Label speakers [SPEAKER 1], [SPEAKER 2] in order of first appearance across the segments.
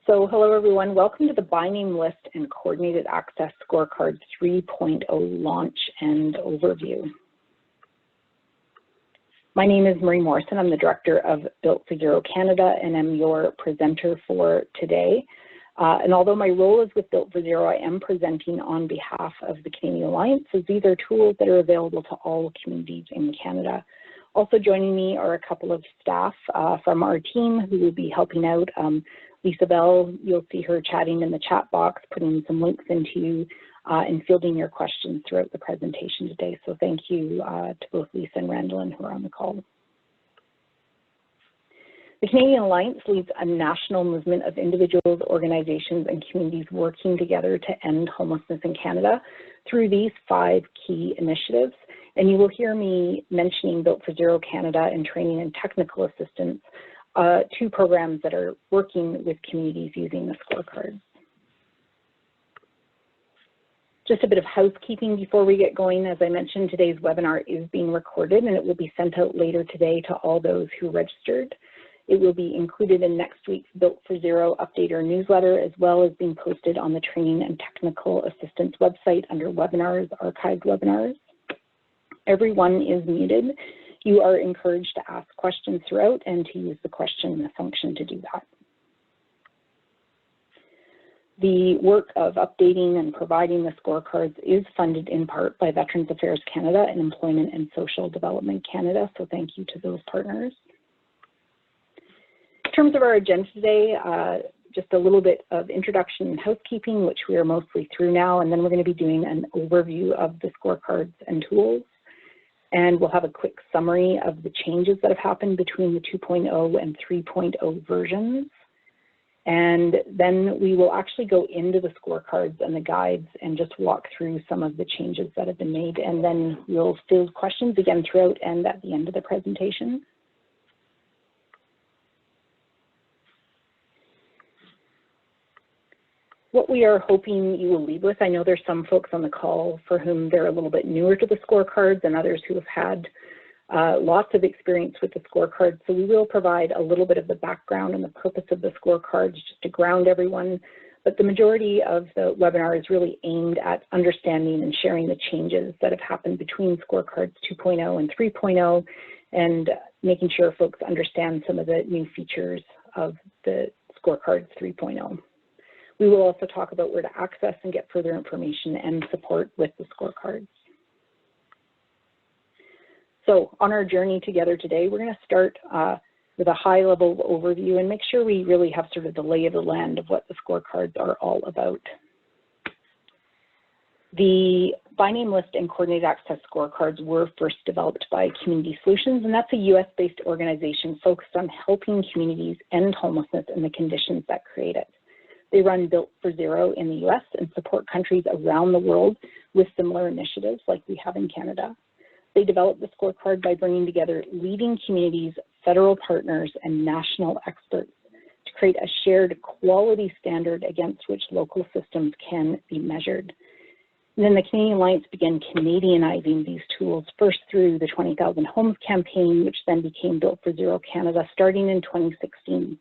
[SPEAKER 1] So hello everyone, welcome to the By Name List and Coordinated Access Scorecard 3.0 launch and overview. My name is Marie Morrison. I'm the Director of Built for Zero Canada and I'm your presenter for today. And although my role is with Built for Zero, I am presenting on behalf of the Canadian Alliance, as these are tools that are available to all communities in Canada. Also joining me are a couple of staff from our team who will be helping out. Lisa Bell, you'll see her chatting in the chat box, putting some links into you and fielding your questions throughout the presentation today. So thank you to both Lisa and Randolyn who are on the call. The Canadian Alliance leads a national movement of individuals, organizations, and communities working together to end homelessness in Canada through these 5 key initiatives. And you will hear me mentioning Built for Zero Canada and training and technical assistance, 2 programs that are working with communities using the scorecards. Just a bit of housekeeping before we get going. As I mentioned, today's webinar is being recorded and it will be sent out later today to all those who registered. It will be included in next week's Built for Zero updater newsletter, as well as being posted on the Training and Technical Assistance website under Webinars, Archived Webinars. Everyone is muted. You are encouraged to ask questions throughout and to use the question function to do that. The work of updating and providing the scorecards is funded in part by Veterans Affairs Canada and Employment and Social Development Canada, so thank you to those partners. In terms of our agenda today, just a little bit of introduction and housekeeping, which we are mostly through now, and then we're going to be doing an overview of the scorecards and tools. And we'll have a quick summary of the changes that have happened between the 2.0 and 3.0 versions. And then we will actually go into the scorecards and the guides and just walk through some of the changes that have been made. And then we'll field questions again throughout and at the end of the presentation. What we are hoping you will leave with, I know there's some folks on the call for whom they're a little bit newer to the scorecards and others who have had lots of experience with the scorecards. So we will provide a little bit of the background and the purpose of the scorecards just to ground everyone. But the majority of the webinar is really aimed at understanding and sharing the changes that have happened between scorecards 2.0 and 3.0 and making sure folks understand some of the new features of the scorecards 3.0. We will also talk about where to access and get further information and support with the scorecards. So on our journey together today, we're going to start with a high-level overview and make sure we really have sort of the lay of the land of what the scorecards are all about. The By Name List and Coordinated Access Scorecards were first developed by Community Solutions, and that's a US-based organization focused on helping communities end homelessness and the conditions that create it. They run Built for Zero in the US and support countries around the world with similar initiatives like we have in Canada. They developed the scorecard by bringing together leading communities, federal partners, and national experts to create a shared quality standard against which local systems can be measured. And then the Canadian Alliance began Canadianizing these tools, first through the 20,000 Homes campaign, which then became Built for Zero Canada, starting in 2016.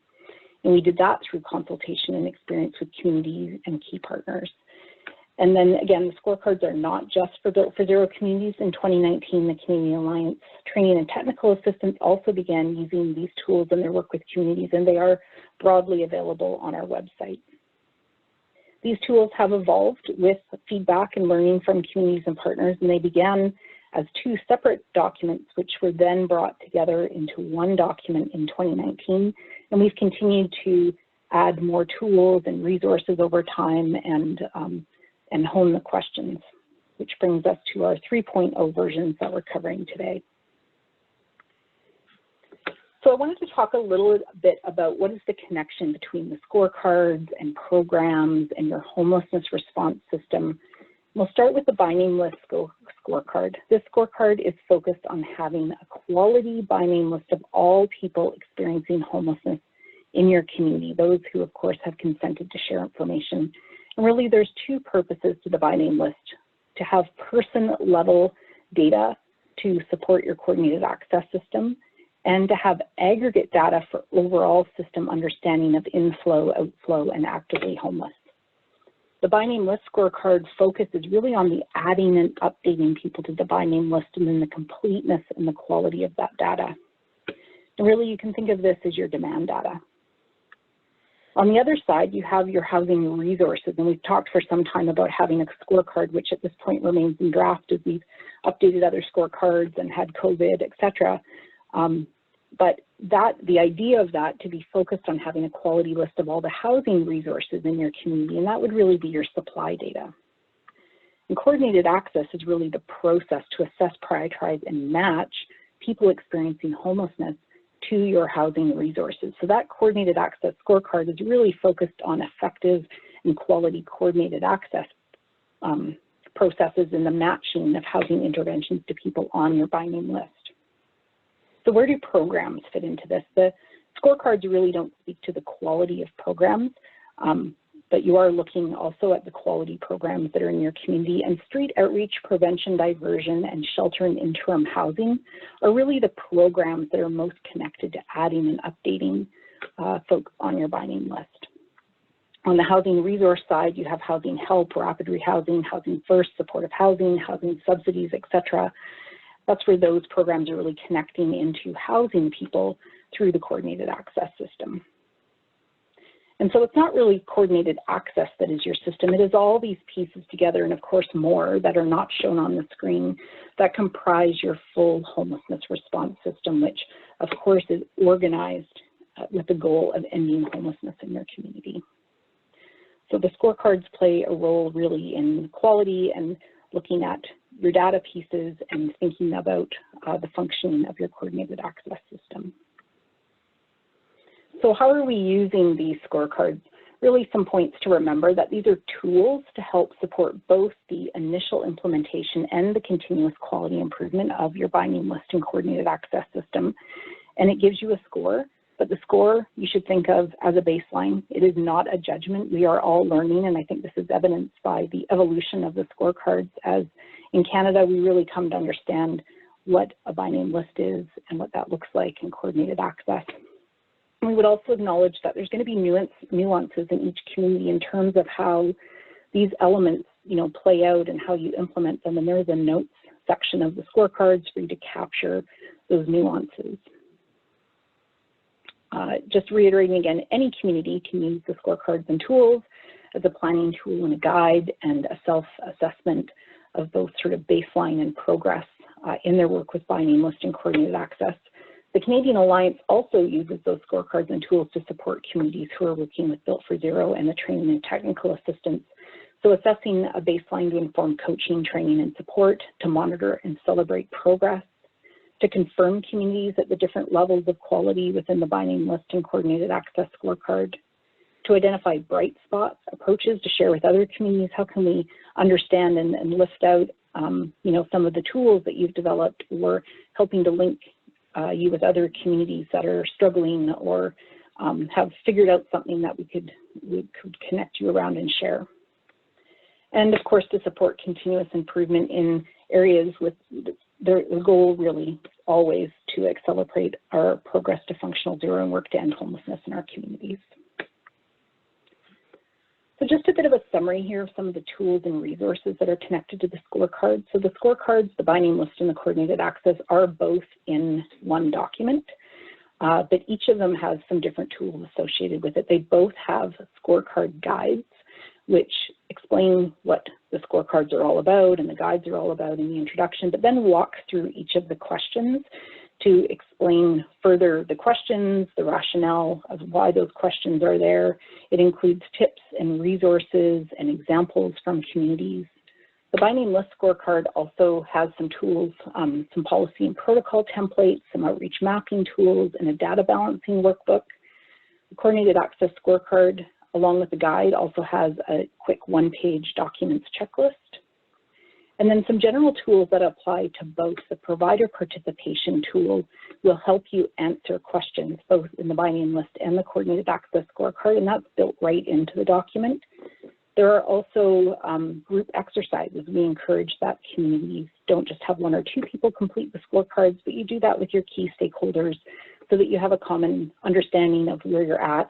[SPEAKER 1] And we did that through consultation and experience with communities and key partners. And then again, the scorecards are not just for Built for Zero communities. In 2019, the Canadian Alliance Training and Technical Assistance also began using these tools in their work with communities, and they are broadly available on our website. These tools have evolved with feedback and learning from communities and partners, and they began as 2 separate documents, which were then brought together into one document in 2019. And we've continued to add more tools and resources over time and hone the questions, which brings us to our 3.0 versions that we're covering today. So I wanted to talk a little bit about what is the connection between the scorecards and programs and your homelessness response system. We'll start with the By Name List scorecard. This scorecard is focused on having a quality by name list of all people experiencing homelessness in your community, those who of course have consented to share information. And really there's 2 purposes to the By Name List: to have person level data to support your coordinated access system, and to have aggregate data for overall system understanding of inflow, outflow, and actively homeless. The by name list scorecard focus is really on the adding and updating people to the by name list and then the completeness and the quality of that data. And really, you can think of this as your demand data. On the other side, you have your housing resources, and we've talked for some time about having a scorecard, which at this point remains in draft as we've updated other scorecards and had COVID, et cetera. But the idea of that to be focused on having a quality list of all the housing resources in your community, and that would really be your supply data. And coordinated access is really the process to assess, prioritize, and match people experiencing homelessness to your housing resources. So that coordinated access scorecard is really focused on effective and quality coordinated access processes and the matching of housing interventions to people on your by name list. So where do programs fit into this? The scorecards really don't speak to the quality of programs, but you are looking also at the quality programs that are in your community, and street outreach, prevention, diversion, and shelter and interim housing are really the programs that are most connected to adding and updating folks on your by name list. On the housing resource side, you have housing help, rapid rehousing, housing first, supportive housing, housing subsidies, et cetera. That's where those programs are really connecting into housing people through the coordinated access system. And so it's not really coordinated access that is your system. It is all these pieces together, and of course more that are not shown on the screen, that comprise your full homelessness response system, which of course is organized with the goal of ending homelessness in your community. So the scorecards play a role really in quality and looking at your data pieces and thinking about the functioning of your coordinated access system. So how are we using these scorecards? Really some points to remember that these are tools to help support both the initial implementation and the continuous quality improvement of your by name list and coordinated access system. And it gives you a score, but the score you should think of as a baseline. It is not a judgment. We are all learning, and I think this is evidenced by the evolution of the scorecards. As in Canada, we really come to understand what a by name list is and what that looks like in coordinated access. And we would also acknowledge that there's going to be nuances in each community in terms of how these elements, play out and how you implement them. And there is a notes section of the scorecards for you to capture those nuances. Just reiterating again, any community can use the Scorecards and Tools as a planning tool and a guide and a self-assessment of both sort of baseline and progress in their work with by name list and coordinated access. The Canadian Alliance also uses those scorecards and tools to support communities who are working with Built for Zero and the training and technical assistance. So assessing a baseline to inform coaching, training, and support, to monitor and celebrate progress, to confirm communities at the different levels of quality within the by name list and coordinated access scorecard, to identify bright spots, approaches to share with other communities. How can we understand and list out, some of the tools that you've developed, or helping to link you with other communities that are struggling or have figured out something that we could connect you around and share. And of course, to support continuous improvement in areas with the goal really always to accelerate our progress to functional zero and work to end homelessness in our communities. So just a bit of a summary here of some of the tools and resources that are connected to the scorecards. So the scorecards, the by name list, and the coordinated access are both in one document, but each of them has some different tools associated with it. They both have scorecard guides, which explain what the scorecards are all about and the guides are all about in the introduction, but then walk through each of the questions to explain further the questions, the rationale of why those questions are there. It includes tips and resources and examples from communities. The by name list scorecard also has some tools, some policy and protocol templates, some outreach mapping tools, and a data balancing workbook. The coordinated access scorecard, along with the guide, also has a quick one-page documents checklist. And then some general tools that apply to both. The provider participation tool will help you answer questions both in the by name list and the coordinated access scorecard, and that's built right into the document. There are also group exercises. We encourage that communities don't just have 1 or 2 people complete the scorecards, but you do that with your key stakeholders so that you have a common understanding of where you're at,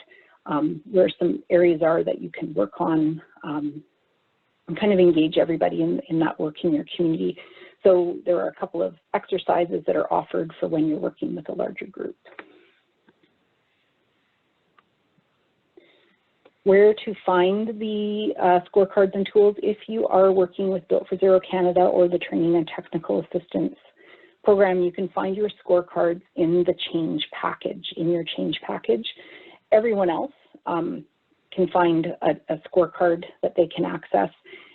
[SPEAKER 1] where some areas are that you can work on, and kind of engage everybody in that work in your community. So there are a couple of exercises that are offered for when you're working with a larger group. Where to find the scorecards and tools. If you are working with Built for Zero Canada or the Training and Technical Assistance Program, you can find your scorecards in the change package, in your change package. Everyone else can find a scorecard that they can access,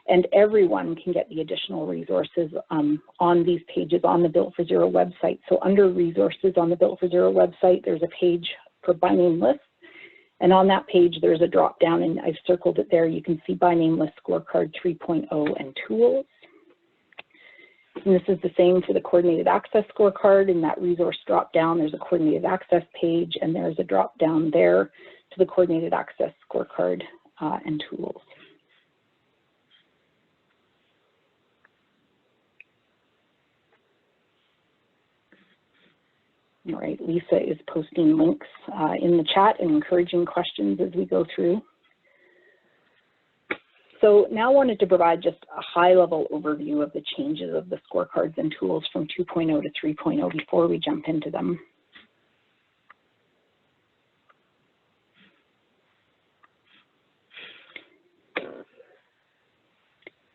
[SPEAKER 1] and everyone can get the additional resources on these pages on the Built for Zero website. So under resources on the Built for Zero website, there's a page for by name lists. And on that page, there's a drop down, and I've circled it there. You can see by name list scorecard 3.0 and tools. And this is the same for the coordinated access scorecard. In that resource drop down, there's a coordinated access page, and there's a drop down there to the coordinated access scorecard and tools. All right, Lisa is posting links in the chat and encouraging questions as we go through. So now I wanted to provide just a high-level overview of the changes of the scorecards and tools from 2.0 to 3.0 before we jump into them.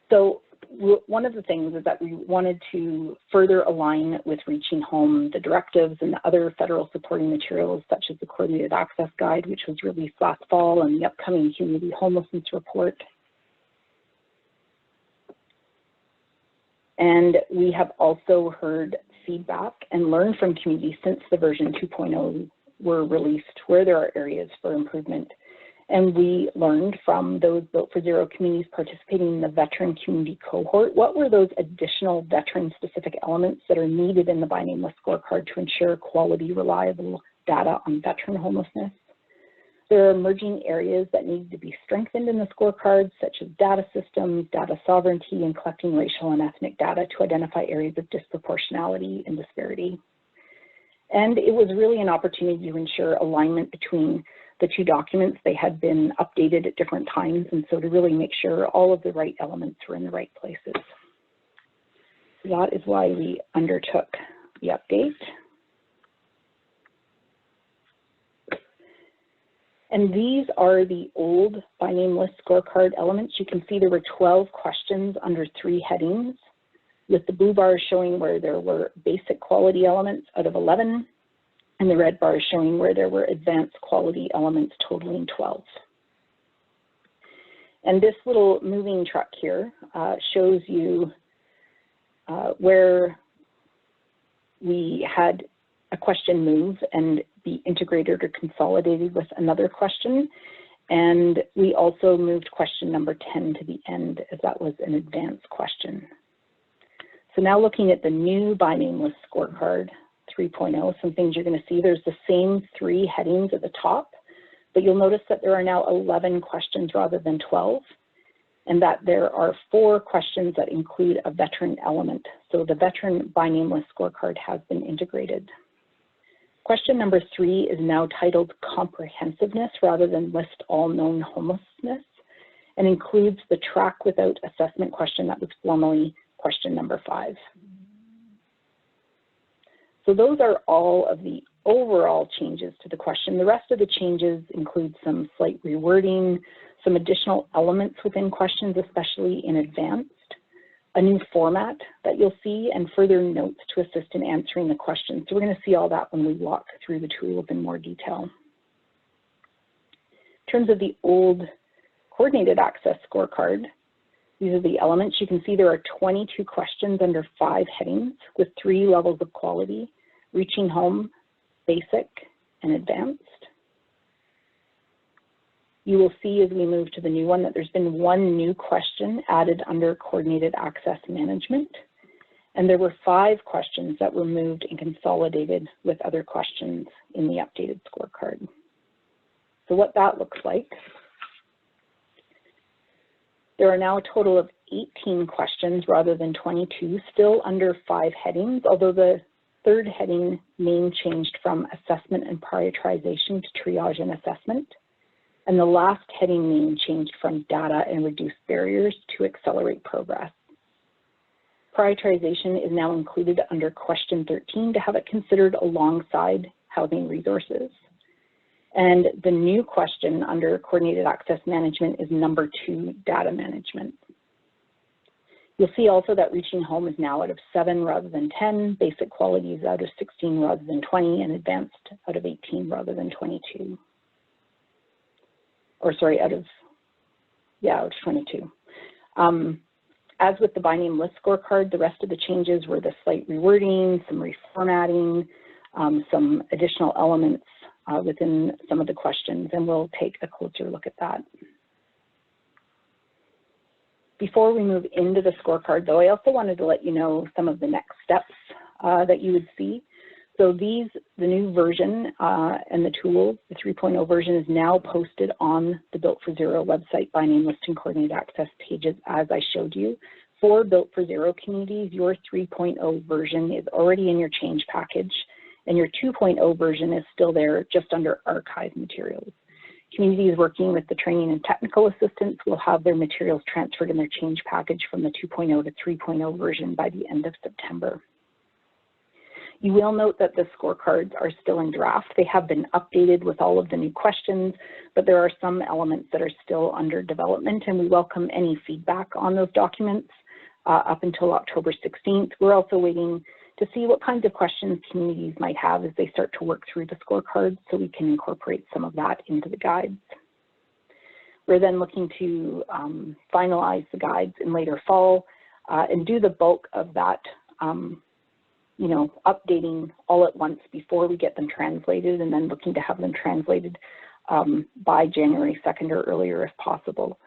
[SPEAKER 1] So one of the things is that we wanted to further align with Reaching Home the directives and the other federal supporting materials, such as the Coordinated Access Guide, which was released last fall, and the upcoming Community Homelessness Report. And we have also heard feedback and learned from communities since the version 2.0 were released where there are areas for improvement. And we learned from those Built for Zero communities participating in the veteran community cohort, what were those additional veteran-specific elements that are needed in the by name list scorecard to ensure quality, reliable data on veteran homelessness. There are emerging areas that need to be strengthened in the scorecards, such as data systems, data sovereignty, and collecting racial and ethnic data to identify areas of disproportionality and disparity. And it was really an opportunity to ensure alignment between the two documents. They had been updated at different times, and so to really make sure all of the right elements were in the right places. That is why we undertook the update. And these are the old by name list scorecard elements. You can see there were 12 questions under 3 headings, with the blue bars showing where there were basic quality elements out of 11, and the red bars showing where there were advanced quality elements totaling 12. And this little moving truck here shows you where we had a question move and be integrated or consolidated with another question. And we also moved question number 10 to the end, as that was an advanced question. So now looking at the new by name list scorecard 3.0, some things you're going to see, there's the same 3 headings at the top, but you'll notice that there are now 11 questions rather than 12, and that there are 4 questions that include a veteran element. So the veteran by name list scorecard has been integrated. Question number 3 is now titled Comprehensiveness rather than List All Known Homelessness, and includes the track without assessment question that was formerly question number 5. So those are all of the overall changes to the question. The rest of the changes include some slight rewording, some additional elements within questions, especially in advanced, a new format that you'll see, and further notes to assist in answering the questions. So we're going to see all that when we walk through the tools in more detail. In terms of the old coordinated access scorecard, these are the elements. You can see there are 22 questions under 5 headings with 3 levels of quality: Reaching Home, Basic, and Advanced. You will see as we move to the new one that there's been 1 new question added under Coordinated Access Management, and there were 5 questions that were moved and consolidated with other questions in the updated scorecard. So what that looks like There are now a total of 18 questions rather than 22, still under 5 headings, although the third heading name changed from assessment and prioritization to triage and assessment. And the last heading name changed from data and reduce barriers to accelerate progress. Prioritization is now included under question 13 to have it considered alongside housing resources. And the new question under coordinated access management is number 2, data management. You'll see also that reaching home is now out of 7 rather than 10, basic quality is out of 16 rather than 20, and advanced out of 18 rather than 22. Or sorry, out of 22. As with the by name list scorecard, the rest of the changes were the slight rewording, some reformatting, some additional elements within some of the questions, and we'll take a closer look at that. Before we move into the scorecard, though, I also wanted to let you know some of the next steps that you would see. So the new version and the tools, the 3.0 version is now posted on the Built for Zero website by name, list, and coordinated access pages, as I showed you. For Built for Zero communities, your 3.0 version is already in your change package, and your 2.0 version is still there just under archive materials. Communities working with the training and technical assistance will have their materials transferred in their change package from the 2.0 to 3.0 version by the end of September. You will note that the scorecards are still in draft. They have been updated with all of the new questions, but there are some elements that are still under development, and we welcome any feedback on those documents up until October 16th. We're also waiting to see what kinds of questions communities might have as they start to work through the scorecards, so we can incorporate some of that into the guides. We're then looking to finalize the guides in later fall and do the bulk of that updating all at once before we get them translated, and then looking to have them translated by January 2nd or earlier if possible.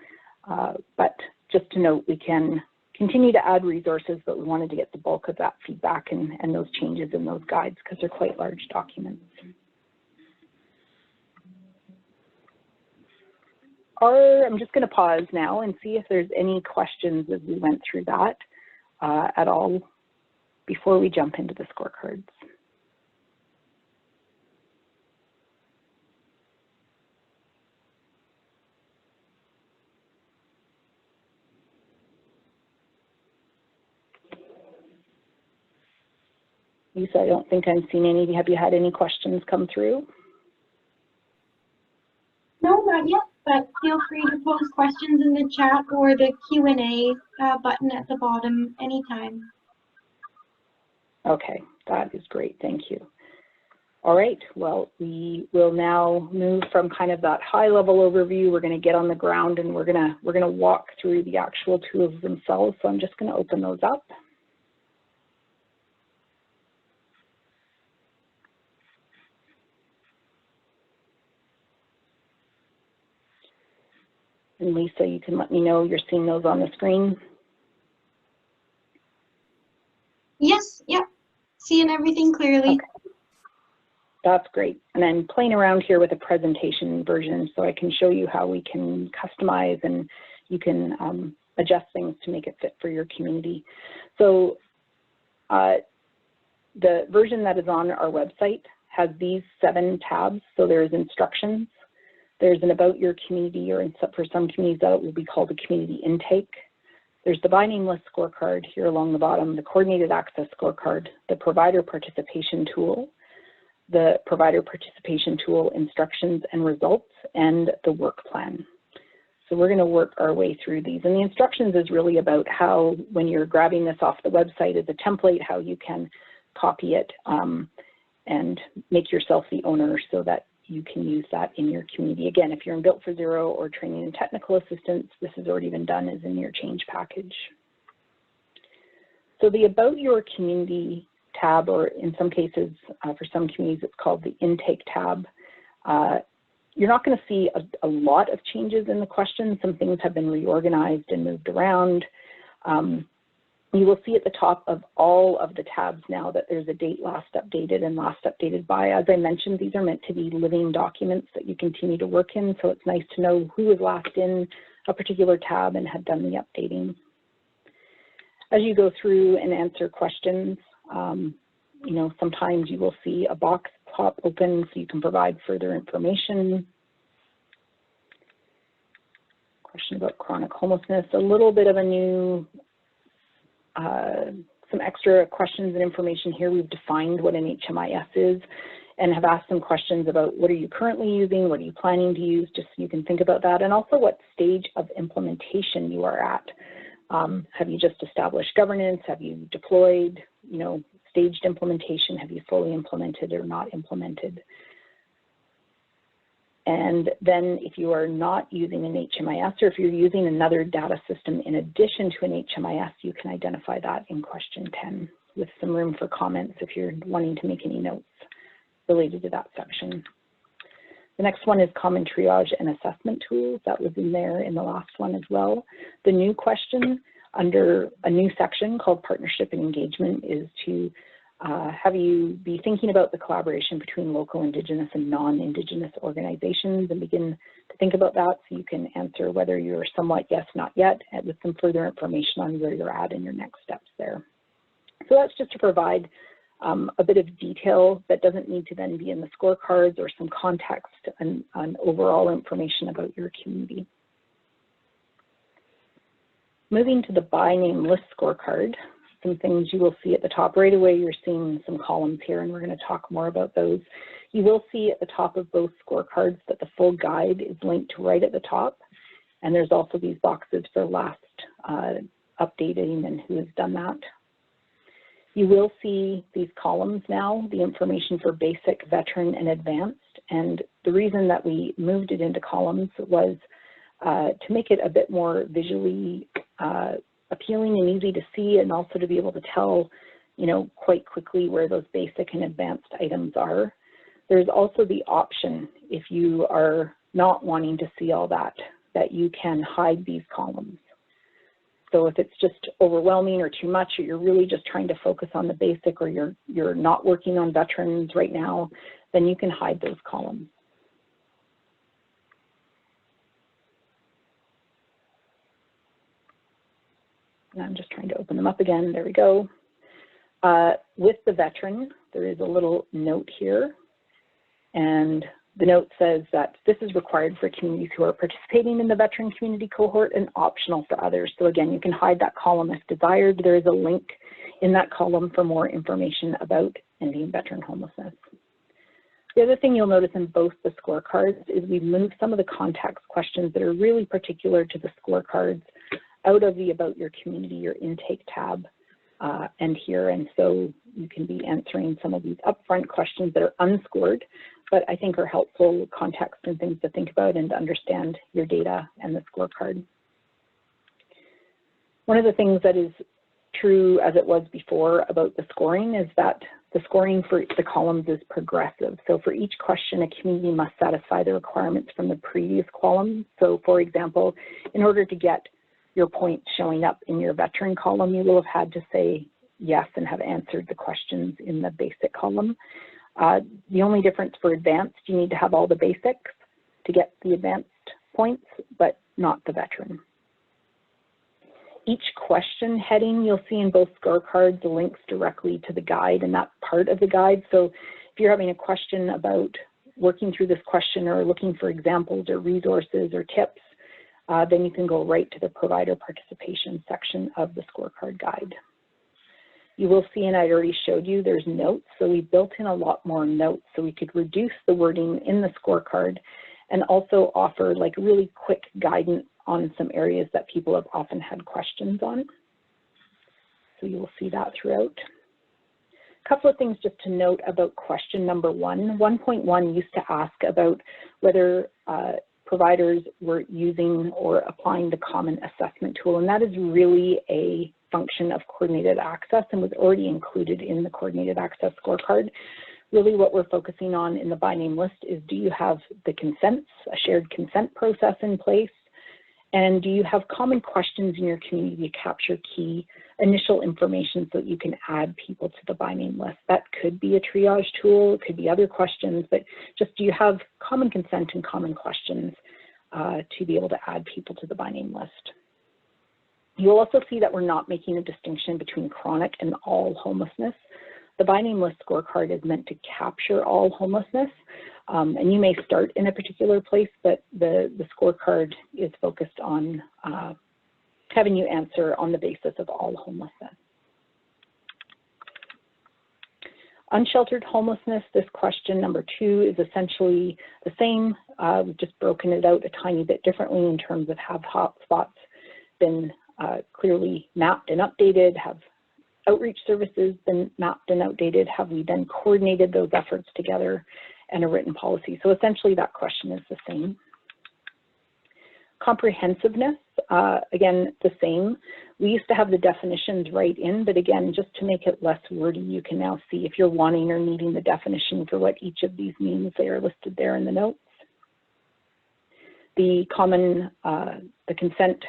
[SPEAKER 1] But just to note, we can continue to add resources, but we wanted to get the bulk of that feedback and those changes in those guides because they're quite large documents. I'm just going to pause now and see if there's any questions as we went through that at all before we jump into the scorecards. Lisa, I don't think I'm seeing any. Have you had any questions come through?
[SPEAKER 2] No, not yet, but feel free to post questions in the chat or the Q&A button at the bottom anytime.
[SPEAKER 1] Okay, that is great, thank you. All right, well, we will now move from kind of that high-level overview. We're going to get on the ground and we're going to walk through the actual tools themselves. So I'm just going to open those up. And Lisa, you can let me know you're seeing those on the screen.
[SPEAKER 2] Yes, yep, seeing everything clearly.
[SPEAKER 1] Okay. That's great. And I'm playing around here with a presentation version so I can show you how we can customize and you can adjust things to make it fit for your community. So the version that is on our website has these 7 tabs. So there's instructions. There's an about your community, or for some communities that will be called a community intake. There's the by name list scorecard here along the bottom, the coordinated access scorecard, the provider participation tool, the provider participation tool instructions and results, and the work plan. So we're going to work our way through these. And the instructions is really about how, when you're grabbing this off the website as a template, how you can copy it and make yourself the owner so that you can use that in your community. Again, if you're in Built for Zero or training and technical assistance, this has already been done as in your change package. So the About Your Community tab, or in some cases, for some communities, it's called the Intake tab. You're not going to see a lot of changes in the questions. Some things have been reorganized and moved around. You will see at the top of all of the tabs now that there's a date last updated and last updated by. As I mentioned, these are meant to be living documents that you continue to work in, so it's nice to know who was last in a particular tab and had done the updating. As you go through and answer questions, you know, sometimes you will see a box pop open so you can provide further information. Question about chronic homelessness, a little bit of a new, some extra questions and information here. We've defined what an HMIS is and have asked some questions about what are you currently using, what are you planning to use, just so you can think about that, and also what stage of implementation you are at. Have you just established governance? Have you deployed, you know, staged implementation? Have you fully implemented or not implemented? And then if you are not using an HMIS, or if you're using another data system in addition to an HMIS, you can identify that in question 10 with some room for comments if you're wanting to make any notes related to that section. The next one is common triage and assessment tools. That was in there in the last one as well. The new question under a new section called partnership and engagement is to have you be thinking about the collaboration between local Indigenous and non-Indigenous organizations and begin to think about that so you can answer whether you're somewhat yes, not yet, and with some further information on where you're at in your next steps there. So that's just to provide a bit of detail that doesn't need to then be in the scorecards, or some context and overall information about your community. Moving to the by name list scorecard, some things you will see at the top. Right away, you're seeing some columns here, and we're going to talk more about those. You will see at the top of both scorecards that the full guide is linked right at the top, and there's also these boxes for last updating and who has done that. You will see these columns now, the information for basic, veteran, and advanced, and the reason that we moved it into columns was to make it a bit more visually appealing and easy to see, and also to be able to tell, you know, quite quickly where those basic and advanced items are. There's also the option, if you are not wanting to see all that, that you can hide these columns. So if it's just overwhelming or too much, or you're really just trying to focus on the basic, or you're not working on veterans right now, then you can hide those columns. And I'm just trying to open them up again. There we go. With the veteran, there is a little note here, and the note says that this is required for communities who are participating in the veteran community cohort and optional for others. So again, you can hide that column if desired. There is a link in that column for more information about ending veteran homelessness. The other thing you'll notice in both the scorecards is we've moved some of the context questions that are really particular to the scorecards out of the About Your Community or Intake tab and here. And so you can be answering some of these upfront questions that are unscored, but I think are helpful context and things to think about and to understand your data and the scorecard. One of the things that is true as it was before about the scoring is that the scoring for the columns is progressive. So for each question, a community must satisfy the requirements from the previous column. So for example, in order to get your points showing up in your veteran column, you will have had to say yes and have answered the questions in the basic column. The only difference for advanced, you need to have all the basics to get the advanced points, but not the veteran. Each question heading you'll see in both scorecards links directly to the guide and that part of the guide. So if you're having a question about working through this question or looking for examples or resources or tips, then you can go right to the provider participation section of the scorecard guide. You will see, and I already showed you, there's notes. So we built in a lot more notes so we could reduce the wording in the scorecard and also offer like really quick guidance on some areas that people have often had questions on. So you will see that throughout. A couple of things just to note about question number 1. 1.1 used to ask about whether providers were using or applying the common assessment tool, and that is really a function of coordinated access and was already included in the coordinated access scorecard. Really what we're focusing on in the by name list is, do you have the consents, a shared consent process in place? And do you have common questions in your community to capture key initial information so that you can add people to the by name list? That could be a triage tool, it could be other questions, but just do you have common consent and common questions to be able to add people to the by name list. You'll also see that we're not making a distinction between chronic and all homelessness. The by name list scorecard is meant to capture all homelessness, and you may start in a particular place, but the scorecard is focused on having you answer on the basis of all homelessness. Unsheltered homelessness, this question number 2 is essentially the same. We've just broken it out a tiny bit differently in terms of have hotspots been clearly mapped and updated, have outreach services been mapped and outdated, have we then coordinated those efforts together and a written policy. So essentially that question is the same. Comprehensiveness, again, the same. We used to have the definitions right in, but again, just to make it less wordy, you can now see if you're wanting or needing the definition for what each of these means, they are listed there in the notes. The common, the consent,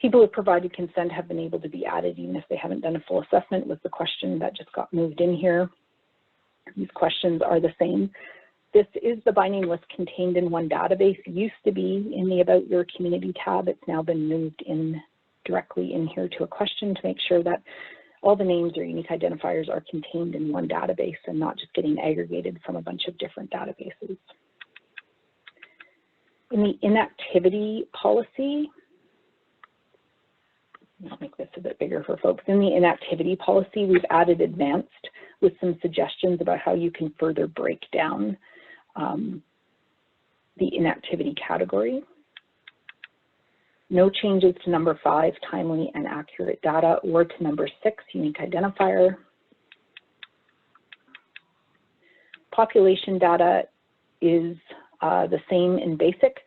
[SPEAKER 1] people who provided consent have been able to be added even if they haven't done a full assessment, was the question that just got moved in here. These questions are the same. This is the by name list contained in one database. It used to be in the About Your Community tab. It's now been moved in directly in here to a question to make sure that all the names or unique identifiers are contained in one database and not just getting aggregated from a bunch of different databases. In the inactivity policy, I'll make this a bit bigger for folks. In the inactivity policy, we've added advanced with some suggestions about how you can further break down the inactivity category. No changes to number 5, timely and accurate data, or to number 6, unique identifier. Population data is the same in basic,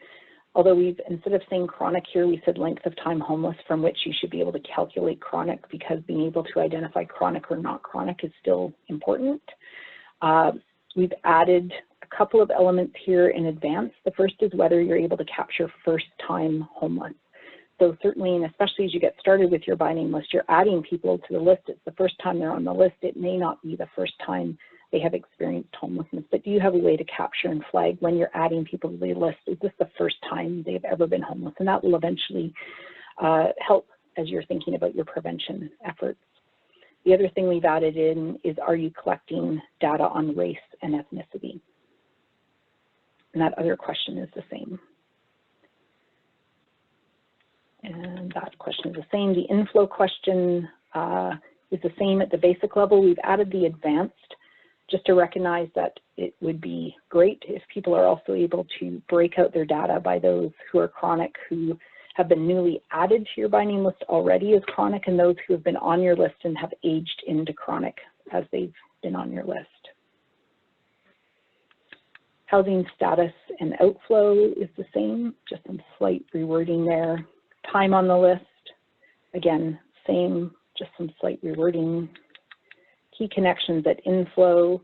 [SPEAKER 1] although we've, instead of saying chronic here, we said length of time homeless from which you should be able to calculate chronic, because being able to identify chronic or not chronic is still important. We've added a couple of elements here in advance. The first is whether you're able to capture first-time homeless. So certainly, and especially as you get started with your by name list, you're adding people to the list. It's the first time they're on the list. It may not be the first time they have experienced homelessness, but do you have a way to capture and flag when you're adding people to the list? Is this the first time they've ever been homeless? And that will eventually help as you're thinking about your prevention efforts. The other thing we've added in is, are you collecting data on race and ethnicity? And that other question is the same. And that question is the same. The inflow question is the same at the basic level. We've added the advanced just to recognize that it would be great if people are also able to break out their data by those who are chronic, who have been newly added to your by name list already as chronic, and those who have been on your list and have aged into chronic as they've been on your list. Housing status and outflow is the same, just some slight rewording there. Time on the list, again, same, just some slight rewording. Key connections at inflow.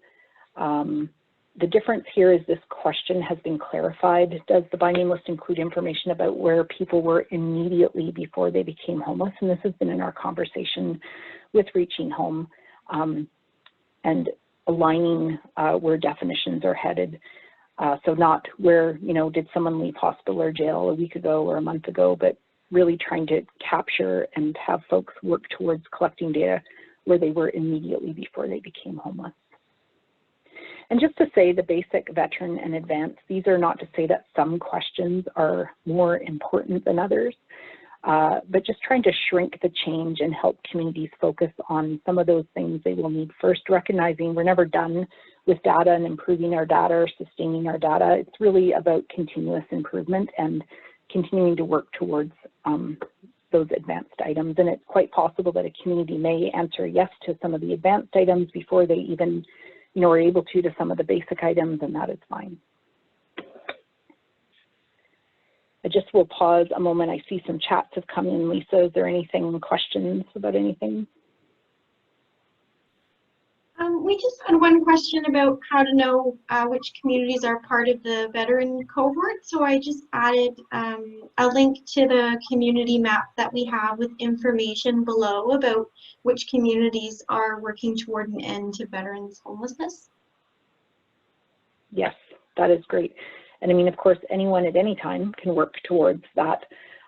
[SPEAKER 1] The difference here is this question has been clarified. Does the by name list include information about where people were immediately before they became homeless? And this has been in our conversation with Reaching Home and aligning where definitions are headed. So not where, you know, did someone leave hospital or jail a week ago or a month ago, but really trying to capture and have folks work towards collecting data where they were immediately before they became homeless. And just to say, the basic, veteran, and advanced, these are not to say that some questions are more important than others, but just trying to shrink the change and help communities focus on some of those things they will need first, recognizing we're never done with data and improving our data or sustaining our data. It's really about continuous improvement and continuing to work towards those advanced items. And it's quite possible that a community may answer yes to some of the advanced items before they even, you know, are able to some of the basic items, and that is fine. I just will pause a moment. I see some chats have come in. Lisa, is there anything, questions about anything?
[SPEAKER 2] We just had one question about how to know which communities are part of the veteran cohort. So I just added a link to the community map that we have with information below about which communities are working toward an end to veterans homelessness.
[SPEAKER 1] Yes, that is great. And I mean, of course, anyone at any time can work towards that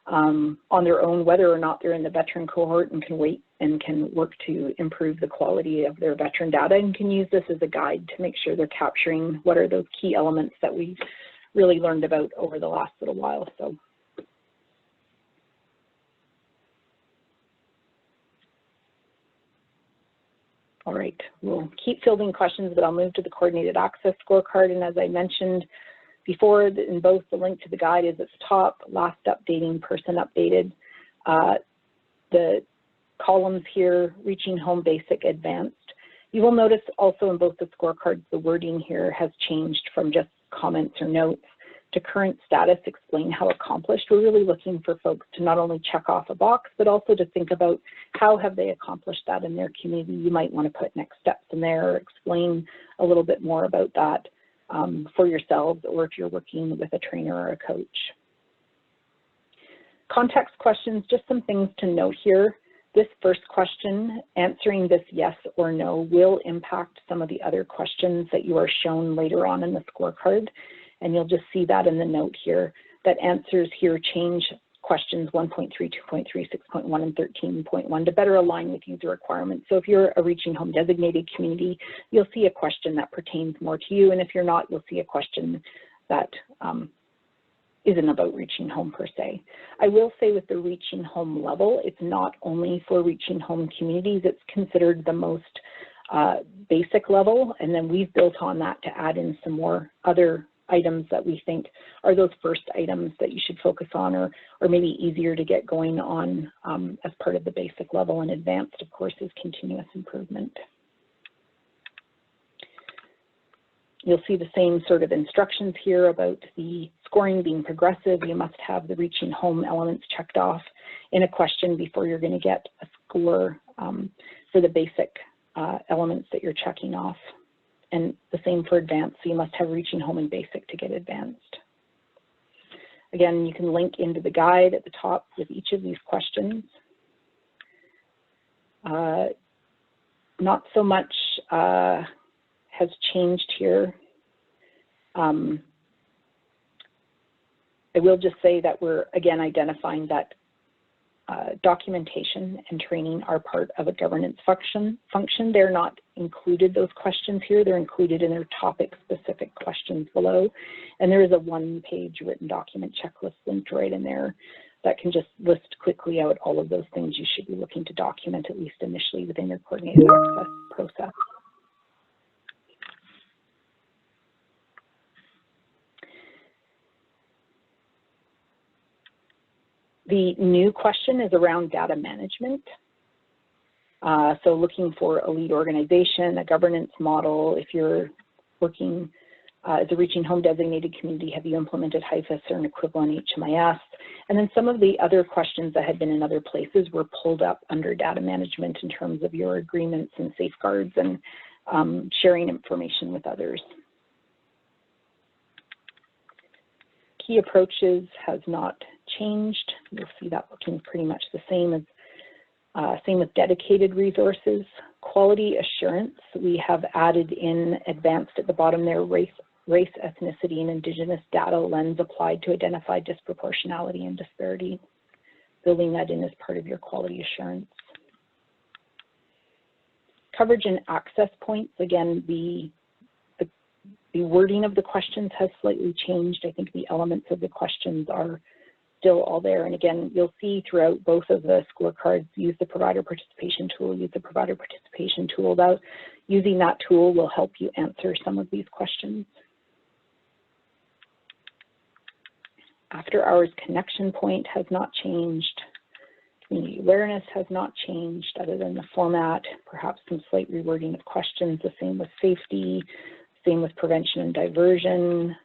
[SPEAKER 1] on their own, whether or not they're in the veteran cohort, and can wait and can work to improve the quality of their veteran data, and can use this as a guide to make sure they're capturing what are those key elements that we really learned about over the last little while. So. All right, we'll keep fielding questions, but I'll move to the coordinated access scorecard. And as I mentioned before, in both the link to the guide is at the top, last updating, person updated. The columns here, reaching home, basic, advanced. You will notice also in both the scorecards, the wording here has changed from just comments or notes to current status, explain how accomplished. We're really looking for folks to not only check off a box, but also to think about how have they accomplished that in their community. You might want to put next steps in there, or explain a little bit more about that for yourselves, or if you're working with a trainer or a coach. Context questions, just some things to note here. This first question, answering this yes or no, will impact some of the other questions that you are shown later on in the scorecard. And you'll just see that in the note here, that answers here change questions 1.3, 2.3, 6.1, and 13.1 to better align with user requirements. So if you're a reaching home designated community, you'll see a question that pertains more to you. And if you're not, you'll see a question that isn't about reaching home per se. I will say with the reaching home level, it's not only for reaching home communities, it's considered the most basic level. And then we've built on that to add in some more other items that we think are those first items that you should focus on, or maybe easier to get going on as part of the basic level. And advanced, of course, is continuous improvement. You'll see the same sort of instructions here about the scoring being progressive. You must have the reaching home elements checked off in a question before you're going to get a score for the basic elements that you're checking off. And the same for advanced, so you must have reaching home and basic to get advanced. Again, you can link into the guide at the top with each of these questions. Not so much has changed here. I will just say that we're, again, identifying that documentation and training are part of a governance function. They're not included, those questions here. They're included in their topic-specific questions below. And there is a one-page written document checklist linked right in there that can just list quickly out all of those things you should be looking to document, at least initially, within your coordinated access process. The new question is around data management. So looking for a lead organization, a governance model. If you're working as a reaching home designated community, have you implemented HIFIS or an equivalent HMIS? And then some of the other questions that had been in other places were pulled up under data management in terms of your agreements and safeguards and sharing information with others. Key approaches has not changed. You'll see that looking pretty much the same as same with dedicated resources. Quality assurance, we have added in advanced at the bottom there, race, ethnicity, and Indigenous data lens applied to identify disproportionality and disparity. Building that in as part of your quality assurance. Coverage and access points, again, the wording of the questions has slightly changed. I think the elements of the questions are still all there. And again, you'll see throughout both of the scorecards, use the provider participation tool, use the provider participation tool. Using that tool will help you answer some of these questions. After hours connection point has not changed. Community awareness has not changed other than the format, perhaps some slight rewording of questions, the same with safety, same with prevention and diversion.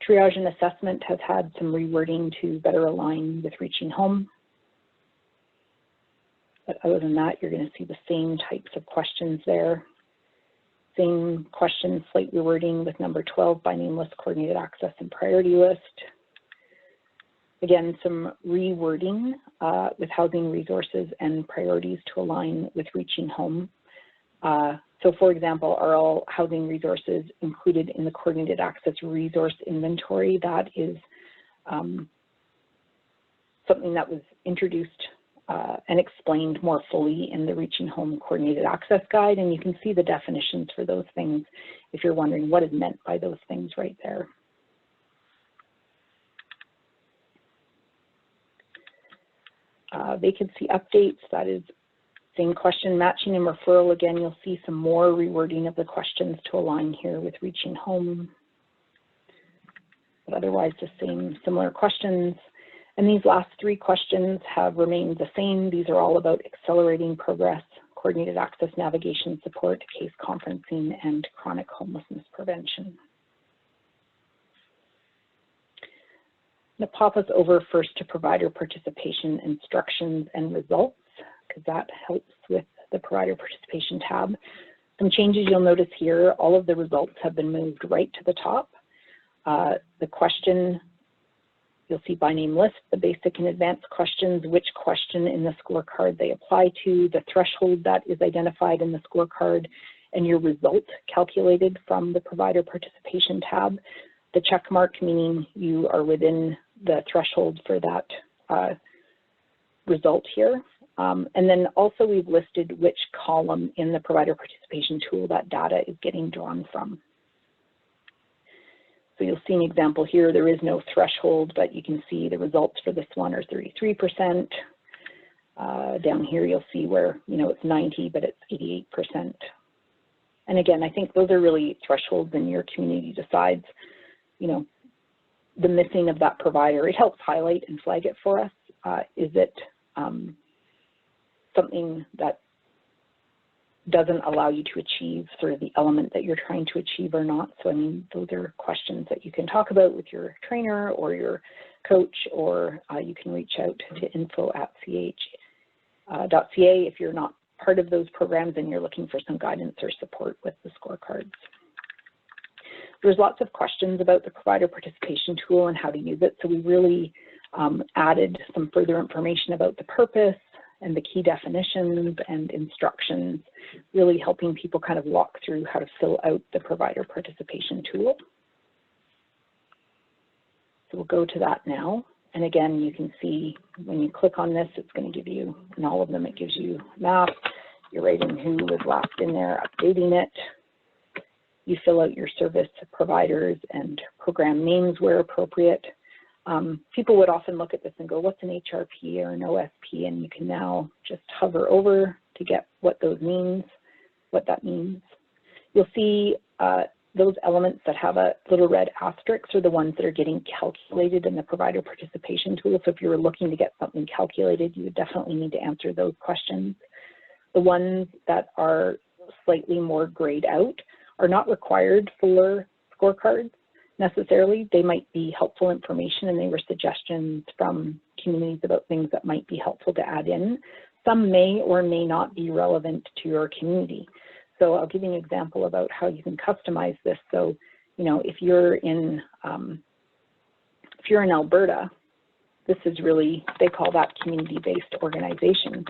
[SPEAKER 1] Triage and assessment has had some rewording to better align with reaching home. But other than that, you're going to see the same types of questions there. Same questions, slight rewording with number 12 by name list, coordinated access, and priority list. Again, some rewording with housing resources and priorities to align with reaching home. So for example, are all housing resources included in the Coordinated Access Resource Inventory? That is something that was introduced and explained more fully in the Reaching Home Coordinated Access Guide, and you can see the definitions for those things if you're wondering what is meant by those things right there. Vacancy updates, that is same question, matching and referral. Again, you'll see some more rewording of the questions to align here with Reaching Home. But otherwise, the same similar questions. And these last three questions have remained the same. These are all about accelerating progress, coordinated access navigation support, case conferencing, and chronic homelessness prevention. I'm going to pop us over first to provider participation instructions and results, because that helps with the provider participation tab. Some changes you'll notice here, all of the results have been moved right to the top. The question, you'll see by name list, the basic and advanced questions, which question in the scorecard they apply to, the threshold that is identified in the scorecard, and your result calculated from the provider participation tab. The check mark meaning you are within the threshold for that result here. And then also we've listed which column in the provider participation tool that data is getting drawn from. So you'll see an example here, there is no threshold, but you can see the results for this one are 33%. Down here you'll see where, you know, it's 90, but it's 88%. And again, I think those are really thresholds and your community decides, you know, the missing of that provider. It helps highlight and flag it for us. Is it something that doesn't allow you to achieve sort of the element that you're trying to achieve or not? So I mean, those are questions that you can talk about with your trainer or your coach, or you can reach out to info@CAEH.ca if you're not part of those programs and you're looking for some guidance or support with the scorecards. There's lots of questions about the provider participation tool and how to use it. So we really added some further information about the purpose and the key definitions and instructions, really helping people kind of walk through how to fill out the provider participation tool. So we'll go to that now. And again, you can see when you click on this, it's going to give you, in all of them, it gives you a map. You're writing who was last in there, updating it. You fill out your service providers and program names where appropriate. People would often look at this and go, what's an HRP or an OSP? And you can now just hover over to get what those means, what that means. You'll see those elements that have a little red asterisk are the ones that are getting calculated in the provider participation tool. So if you were looking to get something calculated, you would definitely need to answer those questions. The ones that are slightly more grayed out are not required for scorecards necessarily. They might be helpful information, and they were suggestions from communities about things that might be helpful to add in. Some may or may not be relevant to your community. So I'll give you an example about how you can customize this. So, you know, if you're in Alberta, this is really, they call that community-based organization.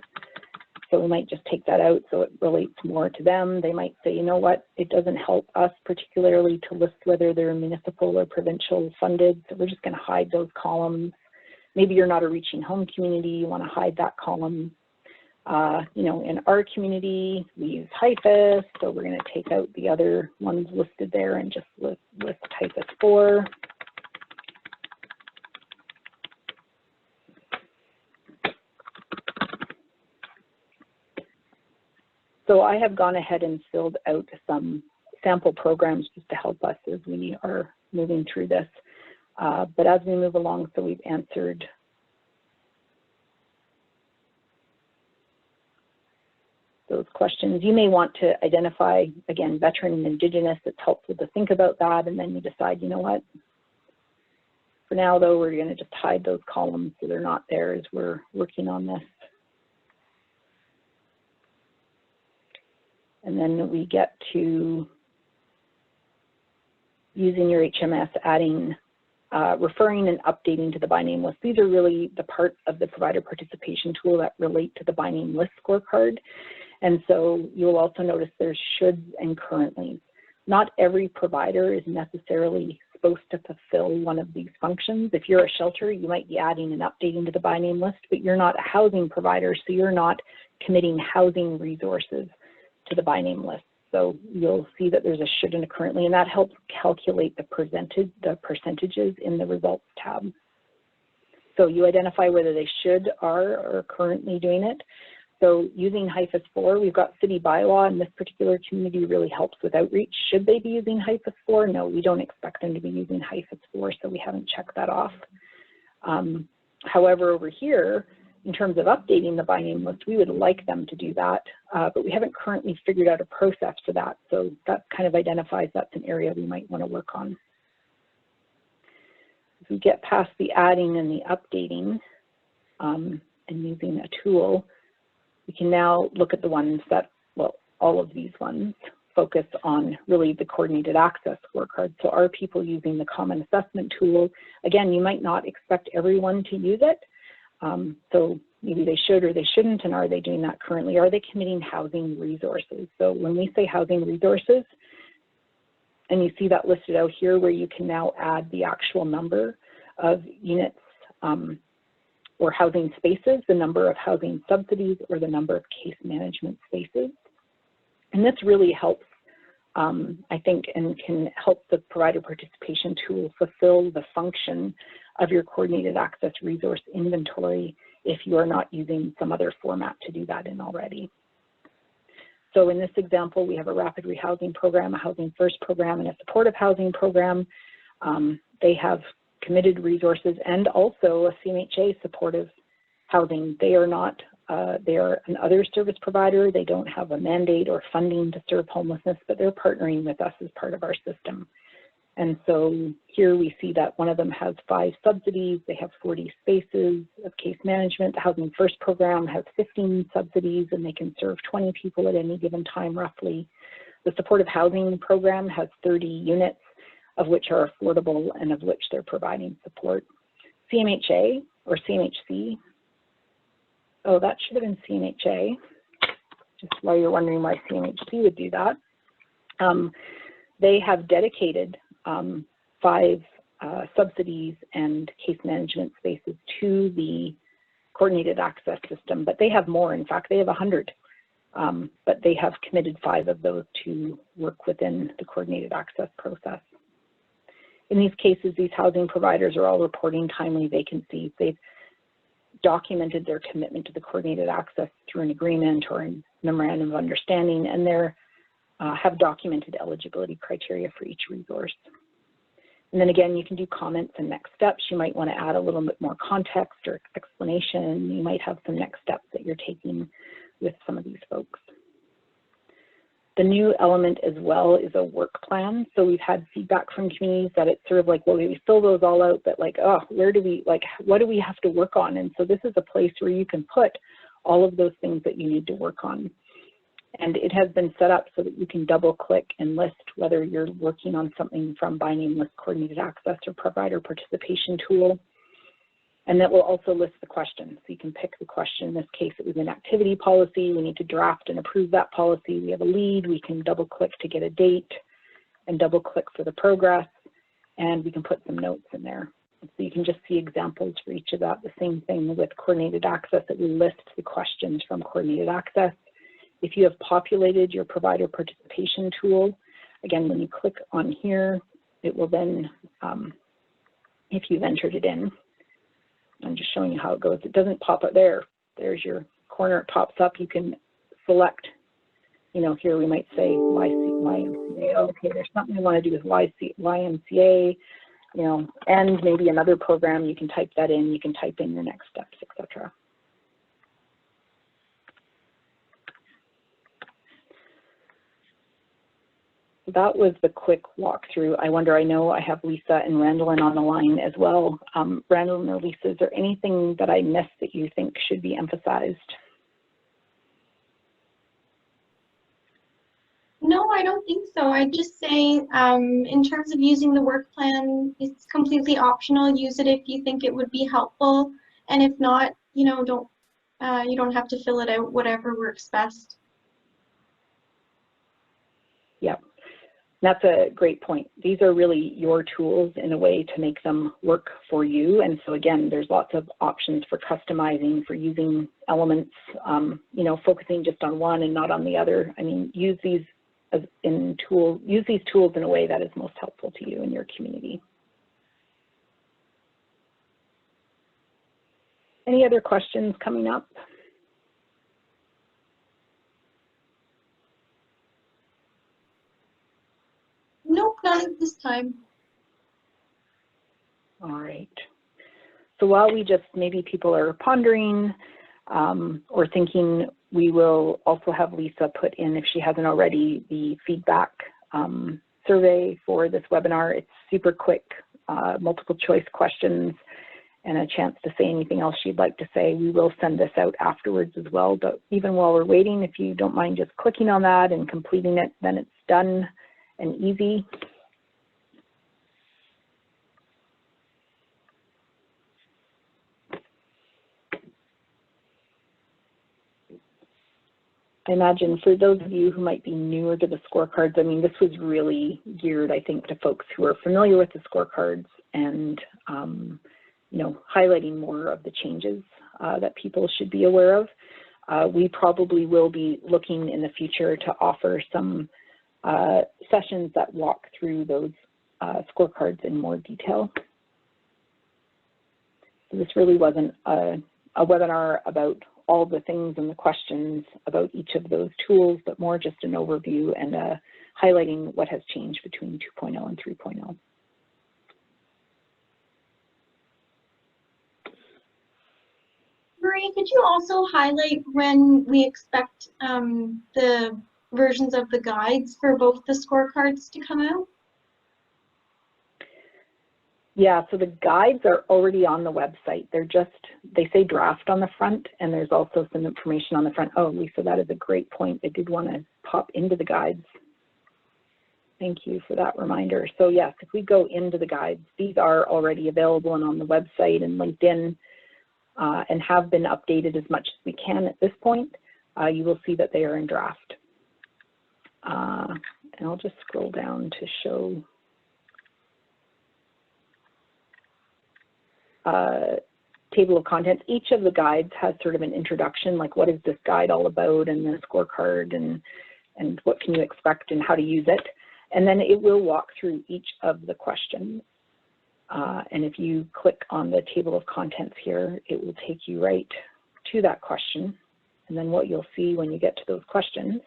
[SPEAKER 1] So we might just take that out so it relates more to them. They might say, you know what, it doesn't help us particularly to list whether they're municipal or provincial funded, so we're just going to hide those columns. Maybe you're not a Reaching Home community, you want to hide that column. You know, in our community, we use HIFIS, so we're going to take out the other ones listed there and just list HIFIS 4. So I have gone ahead and filled out some sample programs just to help us as we are moving through this. But as we move along, so we've answered those questions. You may want to identify, again, veteran and Indigenous. It's helpful to think about that, and then you decide, you know what, for now though, we're going to just hide those columns so they're not there as we're working on this. And then we get to using your HMS, adding, referring and updating to the by name list. These are really the parts of the provider participation tool that relate to the by name list scorecard. And so you'll also notice there's shoulds and currently. Not every provider is necessarily supposed to fulfill one of these functions. If you're a shelter, you might be adding and updating to the by name list, but you're not a housing provider, so you're not committing housing resources to the by name list. So you'll see that there's a should and a currently, and that helps calculate the percentages in the results tab. So you identify whether they should, are, or currently doing it. So using HIFAS-4, we've got city bylaw, and this particular community really helps with outreach. Should they be using HIFAS-4? No, we don't expect them to be using HIFAS-4, so we haven't checked that off. However, over here, in terms of updating the by name list, we would like them to do that, but we haven't currently figured out a process for that. So that kind of identifies that's an area we might want to work on. As we get past the adding and the updating and using a tool, we can now look at the ones that, well, all of these ones focus on really the coordinated access scorecard. So are people using the common assessment tool? Again, you might not expect everyone to use it. So maybe they should or they shouldn't, and are they doing that currently? Are they committing housing resources? So when we say housing resources, and you see that listed out here where you can now add the actual number of units or housing spaces, the number of housing subsidies, or the number of case management spaces. And this really helps, I think, and can help the provider participation tool fulfill the function of your coordinated access resource inventory if you are not using some other format to do that in already. So in this example, we have a rapid rehousing program, a housing first program, and a supportive housing program. They have committed resources and also a CMHA supportive housing. They are not, they are an other service provider. They don't have a mandate or funding to serve homelessness, but they're partnering with us as part of our system. And so here we see that one of them has 5 subsidies. They have 40 spaces of case management. The Housing First program has 15 subsidies, and they can serve 20 people at any given time, roughly. The supportive housing program has 30 units, of which are affordable and of which they're providing support. CMHA or CMHC, oh, that should have been CMHA, just while you're wondering why CMHC would do that. They have dedicated 5 subsidies and case management spaces to the coordinated access system, but they have more. In fact, they have 100, but they have committed 5 of those to work within the coordinated access process. In these cases, these housing providers are all reporting timely vacancies. They've documented their commitment to the coordinated access through an agreement or a memorandum of understanding, and they're have documented eligibility criteria for each resource. And then again, you can do comments and next steps. You might want to add a little bit more context or explanation. You might have some next steps that you're taking with some of these folks. The new element as well is a work plan. So we've had feedback from communities that it's sort of like, well, we fill those all out, but like, oh, where do we, like, what do we have to work on? And so this is a place where you can put all of those things that you need to work on. And it has been set up so that you can double click and list whether you're working on something from by name list coordinated access or provider participation tool. And that will also list the question. So you can pick the question. In this case, it was an activity policy. We need to draft and approve that policy. We have a lead. We can double click to get a date and double click for the progress. And we can put some notes in there. So you can just see examples for each of that. The same thing with coordinated access, that we list the questions from coordinated access. If you have populated your provider participation tool, again, when you click on here, it will then, if you've entered it in, I'm just showing you how it goes. It doesn't pop up there. There's your corner, it pops up. You can select, you know, here we might say YMCA. Okay, there's something you want to do with YMCA, you know, and maybe another program. You can type that in. You can type in your next steps, etc. That was the quick walkthrough. I wonder, I know I have Lisa and Randallin on the line as well. Randallin or Lisa, is there anything that I missed that you think should be emphasized?
[SPEAKER 2] No, I don't think so. I'd just say in terms of using the work plan, it's completely optional. Use it if you think it would be helpful. And if not, you know, you don't have to fill it out, whatever works best.
[SPEAKER 1] Yeah, that's a great point. These are really your tools in a way to make them work for you. And so again, there's lots of options for customizing, for using elements, you know, focusing just on one and not on the other. I mean, use these tools in a way that is most helpful to you and your community. Any other questions coming up?
[SPEAKER 2] Nope, not at this time.
[SPEAKER 1] All right. So while we just, maybe people are pondering or thinking, we will also have Lisa put in, if she hasn't already, the feedback survey for this webinar. It's super quick, multiple choice questions, and a chance to say anything else you'd like to say. We will send this out afterwards as well, but even while we're waiting, if you don't mind just clicking on that and completing it, then it's done and easy. I imagine for those of you who might be newer to the scorecards, I mean, this was really geared, I think, to folks who are familiar with the scorecards and, you know, highlighting more of the changes that people should be aware of. We probably will be looking in the future to offer some sessions that walk through those scorecards in more detail. So this really wasn't a webinar about all the things and the questions about each of those tools, but more just an overview and highlighting what has changed between 2.0 and 3.0.
[SPEAKER 2] Marie, could you also highlight when we expect the versions of the guides for both the scorecards to come out?
[SPEAKER 1] Yeah, so the guides are already on the website. They're just, they say draft on the front, and there's also some information on the front. Oh, Lisa, that is a great point. I did want to pop into the guides. Thank you for that reminder. So yes, if we go into the guides, these are already available and on the website and LinkedIn and have been updated as much as we can at this point. You will see that they are in draft. And I'll just scroll down to show table of contents. Each of the guides has sort of an introduction, like what is this guide all about, and the scorecard, and what can you expect and how to use it. And then it will walk through each of the questions. And if you click on the table of contents here, it will take you right to that question. And then what you'll see when you get to those questions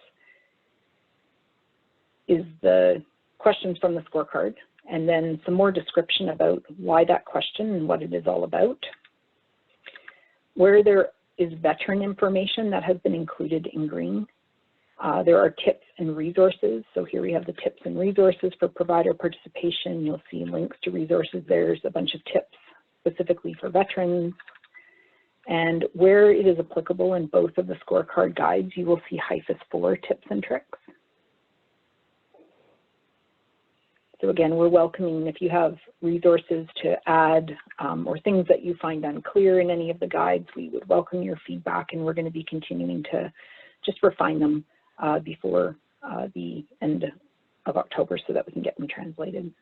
[SPEAKER 1] is the questions from the scorecard, and then some more description about why that question and what it is all about. Where there is veteran information, that has been included in green. There are tips and resources. So here we have the tips and resources for provider participation. You'll see links to resources. There's a bunch of tips specifically for veterans. And where it is applicable in both of the scorecard guides, you will see HIFIS-4 tips and tricks. So again, we're welcoming if you have resources to add or things that you find unclear in any of the guides, we would welcome your feedback, and we're going to be continuing to just refine them before the end of October so that we can get them translated.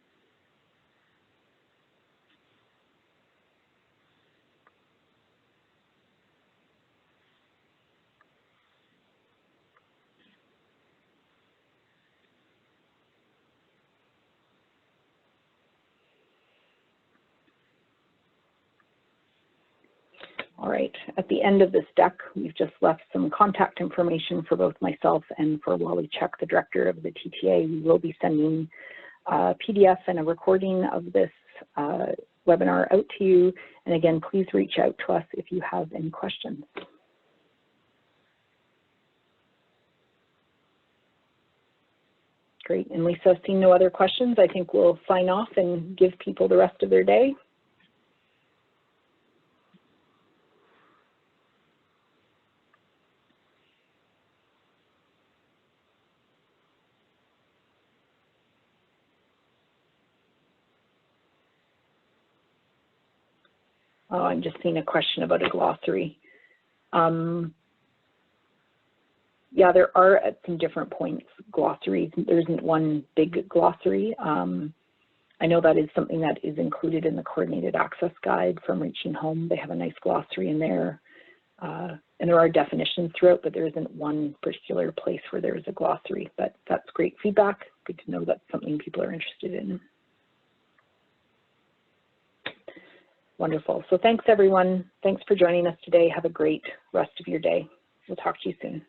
[SPEAKER 1] All right, at the end of this deck, we've just left some contact information for both myself and for Wally Chuck, the director of the TTA. We will be sending a PDF and a recording of this webinar out to you. And again, please reach out to us if you have any questions. Great, and Lisa, seeing no other questions, I think we'll sign off and give people the rest of their day. Oh, I'm just seeing a question about a glossary. yeah, there are at some different points glossaries. There isn't one big glossary. I know that is something that is included in the Coordinated Access Guide from Reaching Home. They have a nice glossary in there. And there are definitions throughout, but there isn't one particular place where there is a glossary. But that's great feedback. Good to know that's something people are interested in. Wonderful. So thanks, everyone. Thanks for joining us today. Have a great rest of your day. We'll talk to you soon.